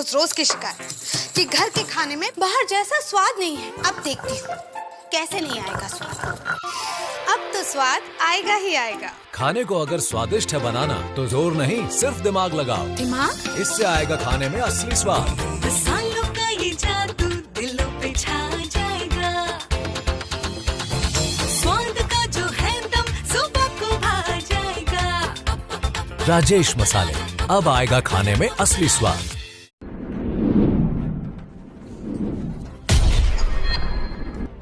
उस रोज की शिकायत कि घर के खाने में बाहर जैसा स्वाद नहीं है। अब देखती हूँ कैसे नहीं आएगा स्वाद। अब तो स्वाद आएगा ही आएगा। खाने को अगर स्वादिष्ट है बनाना तो जोर नहीं सिर्फ दिमाग लगाओ। दिमाग? इससे आएगा खाने में असली स्वाद। मसालों का ये जादू दिलों पे छा जाएगा। स्वाद का जो है दम सुबह को भा जाएगा। राजेश मसाले, अब आएगा खाने में असली स्वाद।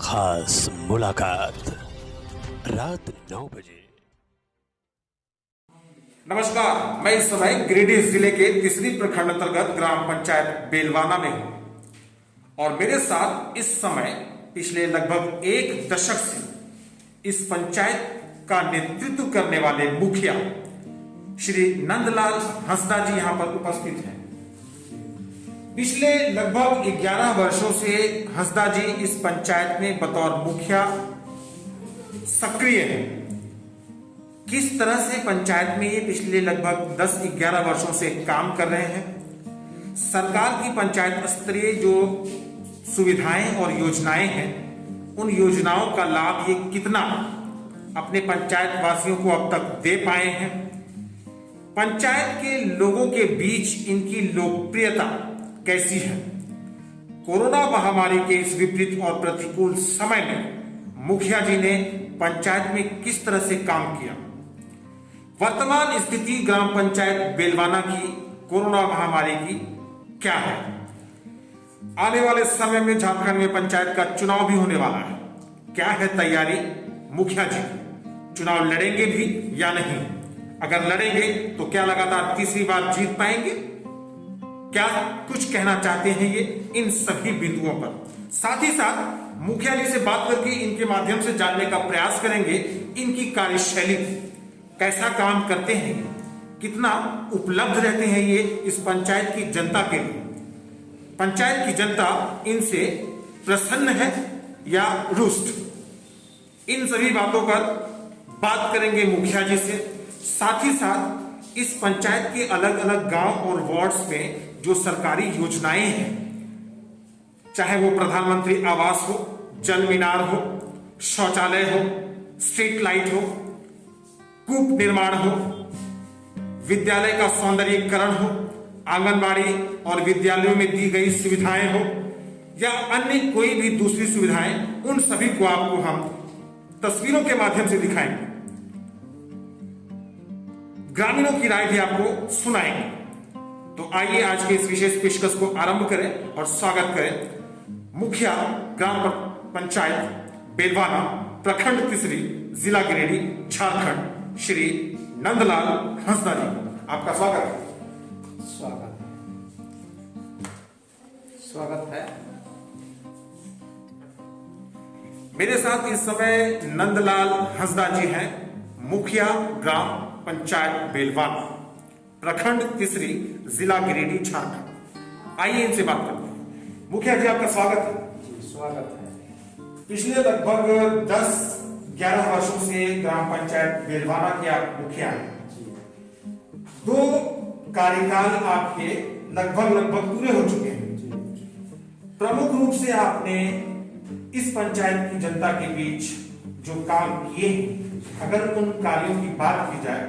खास मुलाकात रात 9 बजे। नमस्कार, मैं इस समय गिरिडीह जिले के तीसरी प्रखंड अंतर्गत ग्राम पंचायत बेलवाना में हूं और मेरे साथ इस समय पिछले लगभग एक दशक से इस पंचायत का नेतृत्व करने वाले मुखिया श्री नंदलाल हंसदा जी यहां पर उपस्थित हैं। पिछले लगभग 11 वर्षों से हंसदा जी इस पंचायत में बतौर मुखिया सक्रिय हैं। किस तरह से पंचायत में ये पिछले लगभग 10-11 वर्षों से काम कर रहे हैं, सरकार की पंचायत स्तरीय जो सुविधाएं और योजनाएं हैं, उन योजनाओं का लाभ ये कितना अपने पंचायत वासियों को अब तक दे पाए हैं, पंचायत के लोगों के बीच इनकी लोकप्रियता कैसी है, कोरोना महामारी के इस विपरीत और प्रतिकूल समय में मुखिया जी ने पंचायत में किस तरह से काम किया, वर्तमान स्थिति ग्राम पंचायत बेलवाना की कोरोना महामारी की क्या है, आने वाले समय में झारखंड में पंचायत का चुनाव भी होने वाला है, क्या है तैयारी मुखिया जी, चुनाव लड़ेंगे भी या नहीं, अगर लड़ेंगे तो क्या लगातार तीसरी बार जीत पाएंगे, क्या कुछ कहना चाहते हैं ये इन सभी बिंदुओं पर। साथ ही साथ मुखिया जी से बात करके इनके माध्यम से जानने का प्रयास करेंगे इनकी कार्यशैली, कैसा काम करते हैं, कितना उपलब्ध रहते हैं ये इस पंचायत की जनता के लिए, पंचायत की जनता इनसे प्रसन्न है या रुष्ट, इन सभी बातों पर बात करेंगे मुखिया जी से। साथ ही साथ इस पंचायत के अलग अलग गांव और वार्ड्स में जो सरकारी योजनाएं हैं, चाहे वो प्रधानमंत्री आवास हो, जल मीनार हो, शौचालय हो, स्ट्रीट लाइट हो, कूप निर्माण हो, विद्यालय का सौंदर्यीकरण हो, आंगनबाड़ी और विद्यालयों में दी गई सुविधाएं हो या अन्य कोई भी दूसरी सुविधाएं, उन सभी को आपको हम तस्वीरों के माध्यम से दिखाएंगे, ग्रामीणों की राय भी आपको सुनाएंगे। तो आइए आज के इस विशेष पेशकश को आरंभ करें और स्वागत करें मुखिया ग्राम पंचायत बेलवाना प्रखंड तीसरी जिला गिरिडीह झारखंड श्री नंदलाल हंसदा जी, आपका स्वागत है। स्वागत है। मेरे साथ इस समय नंदलाल हंसदा जी हैं, मुखिया ग्राम पंचायत बेलवाना प्रखंड तीसरी जिला गिरिडीह झारखंड। आइए इनसे बात करते हैं। मुखिया जी आपका स्वागत है। जी स्वागत है। पिछले लगभग 10-11 वर्षों से ग्राम पंचायत बेलवाना के आप मुखिया हैं। 2 कार्यकाल आपके लगभग पूरे हो चुके हैं। प्रमुख रूप से आपने इस पंचायत की जनता के बीच जो काम किए हैं, अगर उन कार्यों की बात की जाए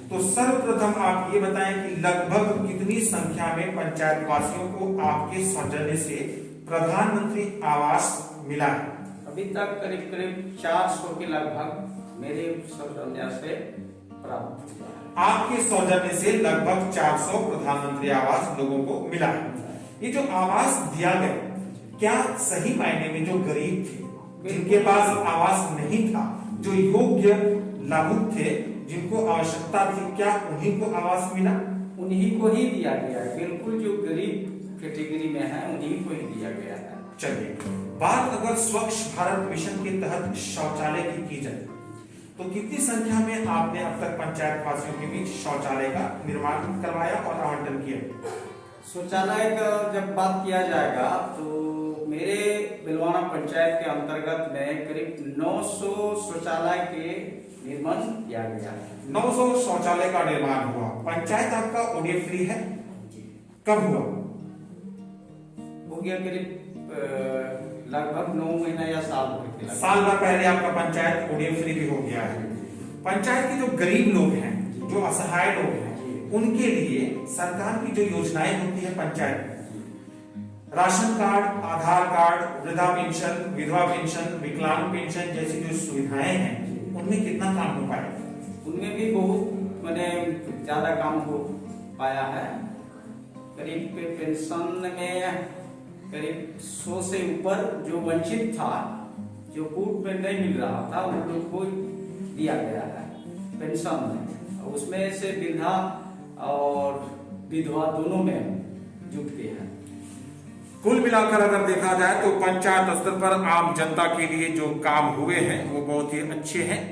तो सर्वप्रथम आप ये बताएं कि लगभग कितनी संख्या में पंचायत वासियों को आपके सौजन्य से प्रधानमंत्री आवास मिला है? अभी तक करीब 400 के लगभग मेरे सौजन्य से प्राप्त हुआ है। आपके सौजन्य से लगभग 400 प्रधानमंत्री आवास लोगों को मिला है। ये जो आवास दिया गया, क्या सही मायने में जो गरीब थे, जिनके पास आवास नहीं था, जो योग्य लाभुक थे, जिनको आवश्यकता थी, क्या उन्हीं को आवास मिला? उन्हीं को ही दिया गया है। बिल्कुल जो गरीब कैटेगरी में है उन्हीं को ही दिया गया है। चलिए, बात अगर स्वच्छ भारत मिशन के तहत शौचालय की जाए तो कितनी संख्या में आपने अब तक पंचायत वासियों के बीच शौचालय का निर्माण करवाया और आवंटन किया? शौचालय का जब बात किया जाएगा तो मेरे बेलवाना पंचायत के अंतर्गत में करीब 900 शौचालय के निर्माण किया गया है। 900 शौचालय का निर्माण हुआ। पंचायत आपका ओडीएफ फ्री है? कब हुआ? हो गया करीब लगभग 9 महीना या साल भर के लगभग। साल भर पहले आपका पंचायत ओडीएफ फ्री भी हो गया है। पंचायत के जो गरीब लोग हैं, जो असहाय लोग हैं, उनके लिए सरकार की जो योजनाएं होती है पंचायत में, राशन कार्ड, आधार कार्ड, वृद्धा पेंशन, विधवा पेंशन, विकलांग पेंशन जैसी जो सुविधाएं हैं, उनमें कितना काम हो पाया? उनमें भी बहुत मैंने ज्यादा काम हो पाया है। करीब पेंशन में करीब 100 से ऊपर जो वंचित था, जो कूट में नहीं मिल रहा था, उन लोग को दिया गया है पेंशन में। उसमें से वृद्धा और विधवा दोनों में जुटते हैं। कुल मिलाकर अगर देखा जाए तो पंचायत स्तर पर आम जनता के लिए जो काम हुए हैं वो बहुत ही अच्छे हैं,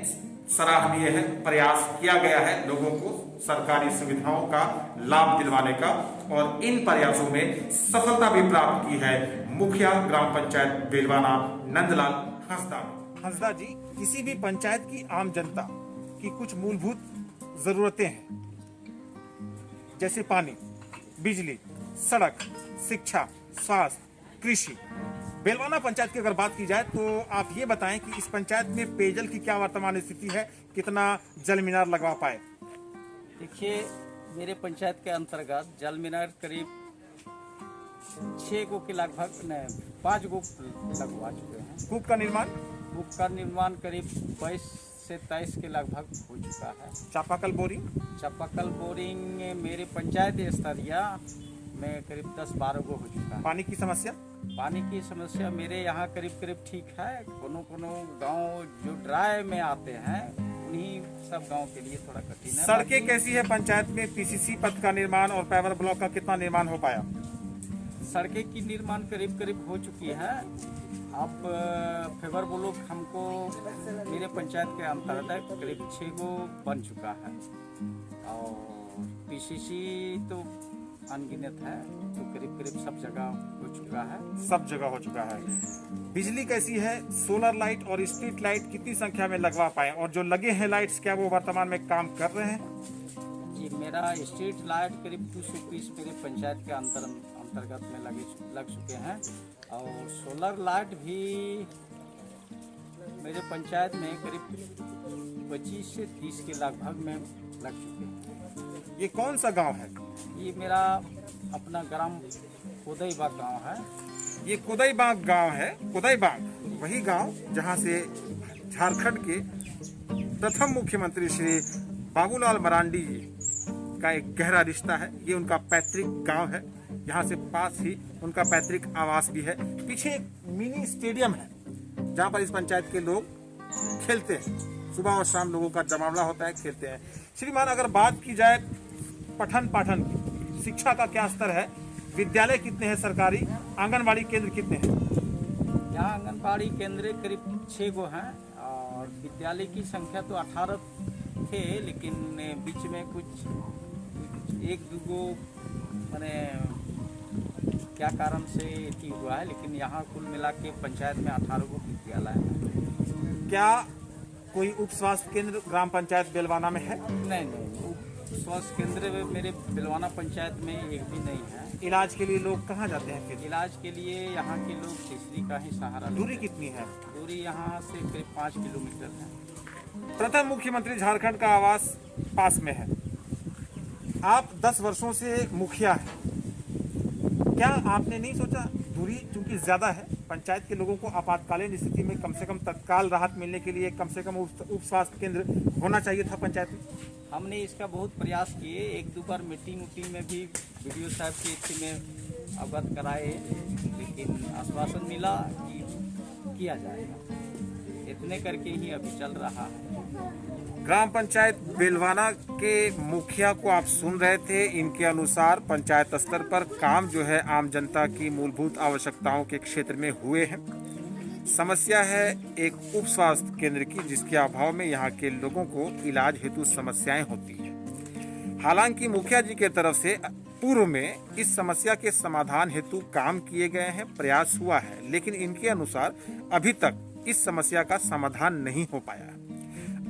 सराहनीय है। प्रयास किया गया है लोगों को सरकारी सुविधाओं का लाभ दिलवाने का, और इन प्रयासों में सफलता भी प्राप्त की है मुखिया ग्राम पंचायत बेलवाना नंदलाल हंसदा। हंसदा जी, किसी भी पंचायत की आम जनता की कुछ मूलभूत जरूरतें हैं, जैसे पानी, बिजली, सड़क, शिक्षा, स्वास्थ्य, कृषि। बेलवाना पंचायत की अगर बात की जाए तो आप ये बताएं कि इस पंचायत में पेयजल की क्या वर्तमान स्थिति है, कितना जल मीनार लगवा पाए? देखिए, मेरे पंचायत के अंतर्गत जल मीनार करीब 6 गो के लगभग 5 गो लगवा चुके हैं। कूप का निर्माण? कूप का निर्माण करीब 22 से 23 के लगभग हो चुका है। चापाकल बोरिंग? चापाकल बोरिंग मेरे पंचायत स्तरीय में करीब 10-12 गो हो चुका है। पानी की समस्या? पानी की समस्या मेरे यहाँ करीब करीब ठीक है। कोनो गांव जो ड्राई में आते हैं, उन्हीं सब गांव के लिए थोड़ा कठिन है। सड़कें कैसी है पंचायत में? पीसीसी पथ का निर्माण और पेवर ब्लॉक का कितना निर्माण हो पाया? सड़कें की निर्माण करीब करीब हो चुकी है। अब फेवर ब्लॉक हमको मेरे पंचायत के अंतर्गत करीब 6 गो बन चुका है, और पीसीसी तो अनगिनत है, तो करीब करीब सब जगह हो चुका है। सब जगह हो चुका है। बिजली कैसी है? सोलर लाइट और स्ट्रीट लाइट कितनी संख्या में लगवा पाए, और जो लगे हैं लाइट्स क्या वो वर्तमान में काम कर रहे हैं? जी, मेरा स्ट्रीट लाइट करीब 200 पीस मेरे पंचायत के अंतर्गत में लग चुके हैं, और सोलर लाइट भी मेरे पंचायत में करीब 25 से 30 के लगभग में लग चुके हैं। ये कौन सा गांव है? ये मेरा अपना ग्राम कोदईबाग गांव है। ये कोदईबाग गांव है। कोदईबाग वही गांव जहां से झारखंड के प्रथम मुख्यमंत्री श्री बाबूलाल मरांडी जी का एक गहरा रिश्ता है। ये उनका पैतृक गांव है, यहाँ से पास ही उनका पैतृक आवास भी है। पीछे एक मिनी स्टेडियम है जहाँ पर इस पंचायत के लोग खेलते हैं। सुबह और शाम लोगों का जमावड़ा होता है, खेलते हैं। श्रीमान, अगर बात की जाए पठन पाठन की, शिक्षा का क्या स्तर है? विद्यालय कितने हैं सरकारी? आंगनबाड़ी केंद्र कितने हैं? यहाँ आंगनबाड़ी केंद्र करीब 6 गो हैं, और विद्यालय की संख्या तो 18 थे, लेकिन बीच में कुछ 1-2 गो मैंने क्या कारण से ठीक हुआ है, लेकिन यहाँ कुल मिला के पंचायत में 18 गो विद्यालय है। क्या कोई उप स्वास्थ्य केंद्र ग्राम पंचायत बेलवाना में है? नहीं, स्वास्थ्य केंद्र मेरे बेलवाना पंचायत में एक भी नहीं है। इलाज के लिए लोग कहाँ जाते हैं फिर? इलाज के लिए यहाँ के लोग तीसरी का ही सहारा लेते हैं। दूरी कितनी है? दूरी यहाँ से करीब 5 किलोमीटर है। प्रथम मुख्यमंत्री झारखंड का आवास पास में है। आप 10 वर्षों से मुखिया हैं। क्या आपने नहीं सोचा, दूरी चूंकि ज्यादा है, पंचायत के लोगों को आपातकालीन स्थिति में कम से कम तत्काल राहत मिलने के लिए कम से कम उप स्वास्थ्य केंद्र होना चाहिए था पंचायत में? हमने इसका बहुत प्रयास किए। 1-2 बार मीटिंग में भी वीडियो साहब के इसी में अवगत कराए, लेकिन आश्वासन मिला कि किया जाएगा। इतने करके ही अभी चल रहा है। ग्राम पंचायत बेलवाना के मुखिया को आप सुन रहे थे। इनके अनुसार पंचायत स्तर पर काम जो है आम जनता की मूलभूत आवश्यकताओं के क्षेत्र में हुए हैं। समस्या है एक उप स्वास्थ्य केंद्र की, जिसके अभाव में यहाँ के लोगों को इलाज हेतु समस्याएं होती हैं। हालांकि मुखिया जी के तरफ से पूर्व में इस समस्या के समाधान हेतु काम किए गए हैं, प्रयास हुआ है, लेकिन इनके अनुसार अभी तक इस समस्या का समाधान नहीं हो पाया।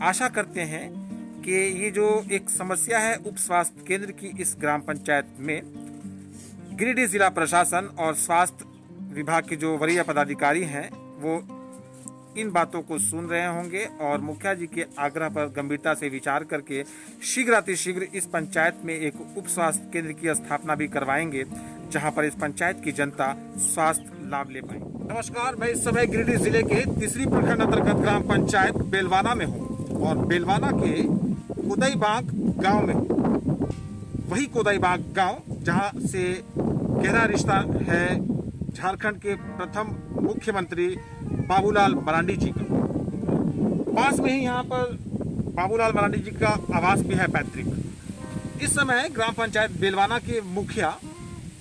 आशा करते हैं कि ये जो एक समस्या है उप स्वास्थ्य केंद्र की इस ग्राम पंचायत में गिरिडीह जिला प्रशासन और स्वास्थ्य विभाग के जो वरीय पदाधिकारी हैं वो इन बातों को सुन रहे होंगे और मुखिया जी के आग्रह पर गंभीरता से विचार करके शीघ्र इस पंचायत में एक उप स्वास्थ्य केंद्र की स्थापना भी करवाएंगे, जहां पर इस पंचायत की जनता स्वास्थ्य लाभ ले पाए। नमस्कार, मैं इस समय गिरिडीह जिले के तीसरी प्रखंड अंतर्गत ग्राम पंचायत बेलवाना में हूँ और बेलवाना के कोदईबाग गांव में हूँ। वही कोदईबाग गांव जहां से गहरा रिश्ता है झारखंड के प्रथम मुख्यमंत्री बाबूलाल मरांडी जी का। पास में ही यहाँ पर बाबूलाल मरांडी जी का आवास भी है पैतृक। इस समय ग्राम पंचायत बेलवाना के मुखिया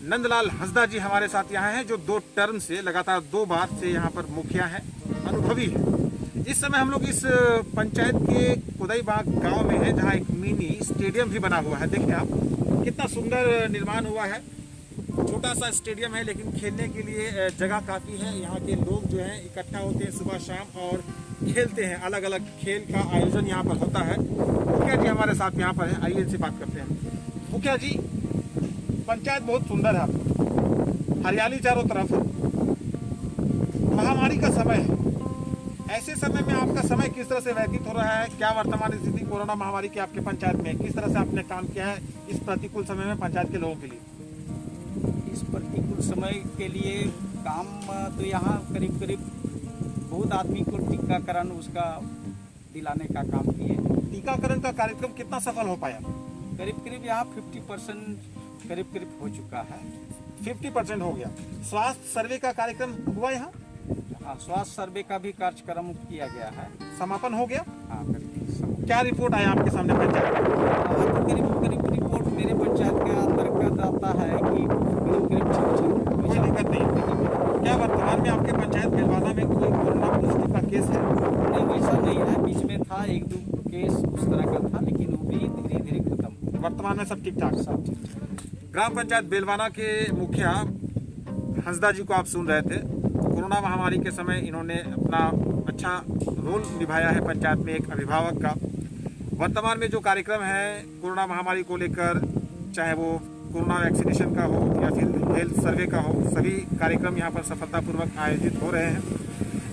नंदलाल हंसदा जी हमारे साथ यहाँ हैं, जो 2 टर्म से लगातार 2 बार से यहाँ पर मुखिया हैं, अनुभवी है। इस समय हम लोग इस पंचायत के कोदईबाग गांव में है, जहाँ एक मिनी स्टेडियम भी बना हुआ है। देखिए आप कितना सुंदर निर्माण हुआ है। छोटा सा स्टेडियम है लेकिन खेलने के लिए जगह काफ़ी है। यहाँ के लोग जो हैं इकट्ठा होते हैं सुबह शाम और खेलते हैं। अलग अलग खेल का आयोजन यहाँ पर होता है। मुखिया जी हमारे साथ यहाँ पर है, आइए इनसे बात करते हैं। मुखिया जी, पंचायत बहुत सुंदर है, हरियाली चारों तरफ है, महामारी का समय है। ऐसे समय में आपका समय किस तरह से व्यतीत हो रहा है? क्या वर्तमान स्थिति कोरोना महामारी की आपके पंचायत में किस तरह से आपने काम किया है इस प्रतिकूल समय में पंचायत के लोगों के लिए? इस प्रतिकूल समय के लिए काम तो यहाँ करीब बहुत आदमी को टीकाकरण उसका दिलाने का काम किए। टीकाकरण का कार्यक्रम कितना सफल हो पाया? करीब यहाँ 50% करीब हो चुका है। 50% हो गया। स्वास्थ्य सर्वे का कार्यक्रम हुआ यहाँ? हाँ, स्वास्थ्य सर्वे का भी कार्यक्रम किया गया है। समापन हो गया? हाँ, करीब। क्या रिपोर्ट आया आपके सामने पंचायत? करीब रिपोर्ट मेरे पंचायत के अंतर्गत आता है कि करीब कोई दिक्कत नहीं। क्या वर्तमान में आपके पंचायत बेलवाना में कोई कोरोना पॉजिटिव का केस है? नहीं, वैसा नहीं है। बीच में था 1-2 केस उस तरह का था, लेकिन वो भी धीरे खत्म। वर्तमान में सब ठीक ठाक? सब ठीक। ग्राम पंचायत बेलवाना के मुखिया हंसदा जी को आप सुन रहे थे। कोरोना महामारी के समय इन्होंने अपना अच्छा रोल निभाया है पंचायत में एक अभिभावक का। वर्तमान में जो कार्यक्रम है कोरोना महामारी को लेकर, चाहे वो कोरोना वैक्सीनेशन का हो या फिर हेल्थ सर्वे का हो, सभी कार्यक्रम यहाँ पर सफलतापूर्वक आयोजित हो रहे हैं।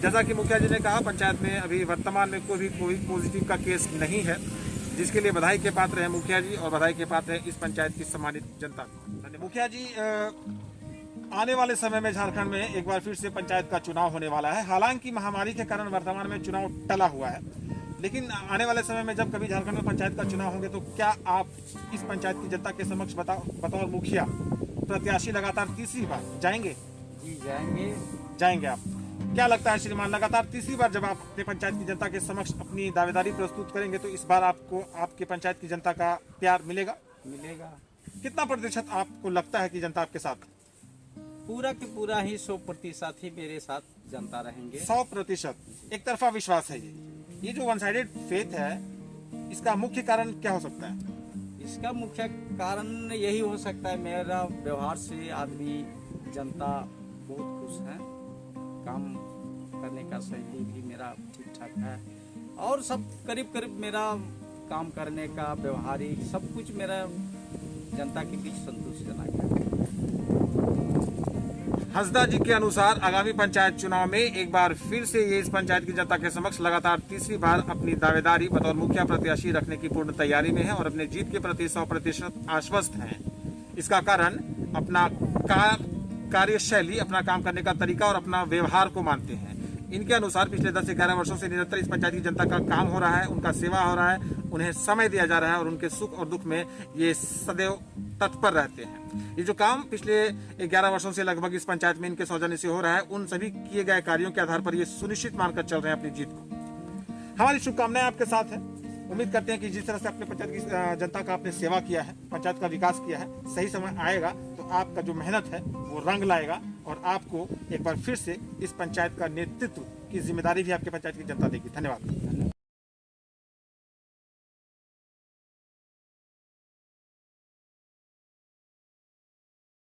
जैसा कि मुखिया जी ने कहा, पंचायत में अभी वर्तमान में कोई भी कोविड पॉजिटिव का केस नहीं है, जिसके लिए बधाई के पात्र हैं मुखिया जी और बधाई के पात्र है इस पंचायत की सम्मानित जनता। मुखिया जी, आने वाले समय में झारखंड में एक बार फिर से पंचायत का चुनाव होने वाला है। हालांकि महामारी के कारण वर्तमान में चुनाव टला हुआ है, लेकिन आने वाले समय में जब कभी झारखंड में पंचायत का चुनाव होंगे तो क्या आप इस पंचायत की जनता के समक्ष बतौर मुखिया प्रत्याशी लगातार तीसरी बार जाएंगे? जी, जाएंगे आप। क्या लगता है श्रीमान, लगातार तीसरी बार जब आप अपने पंचायत की जनता के समक्ष अपनी दावेदारी प्रस्तुत करेंगे तो इस बार आपको आपके पंचायत की जनता का प्यार मिलेगा? कितना प्रतिशत आपको लगता है कि जनता आपके साथ? पूरा के पूरा ही 100% ही मेरे साथ जनता रहेंगे। 100%? एक तरफा विश्वास है ये जो वन साइडेड फेथ है, इसका मुख्य कारण क्या हो सकता है? इसका मुख्य कारण यही हो सकता है, मेरा व्यवहार से आदमी जनता बहुत खुश है। काम करने का शैली भी मेरा ठीक ठाक है और सब करीब मेरा काम करने का व्यवहारिक सब कुछ मेरा जनता के बीच संतोषजनक है। हंसदा जी के अनुसार आगामी पंचायत चुनाव में एक बार फिर से ये इस पंचायत की जनता के समक्ष लगातार तीसरी बार अपनी दावेदारी बतौर मुखिया प्रत्याशी रखने की पूर्ण तैयारी में है और अपने जीत के प्रति 100% आश्वस्त हैं। इसका कारण अपना कार्यशैली, अपना काम करने का तरीका और अपना व्यवहार को मानते हैं। इनके अनुसार पिछले 10 से 11 वर्षों से निरंतर इस पंचायत की जनता का काम हो रहा है, उनका सेवा हो रहा है, उन्हें समय दिया जा रहा है और उनके सुख और दुख में ये सदैव तत्पर रहते हैं। ये जो काम पिछले 11 वर्षों से लगभग इस पंचायत में इनके सौजन्य से हो रहा है, उन सभी किए गए कार्यों के आधार पर ये सुनिश्चित मानकर चल रहे हैं अपनी जीत को। हमारी शुभकामनाएं आपके साथ है। उम्मीद करते हैं कि जिस तरह से अपने पंचायत की जनता का आपने सेवा किया है, पंचायत का विकास किया है, सही समय आएगा तो आपका जो मेहनत है वो रंग लाएगा और आपको एक बार फिर से इस पंचायत का नेतृत्व की जिम्मेदारी भी आपके पंचायत की जनता देगी। धन्यवाद।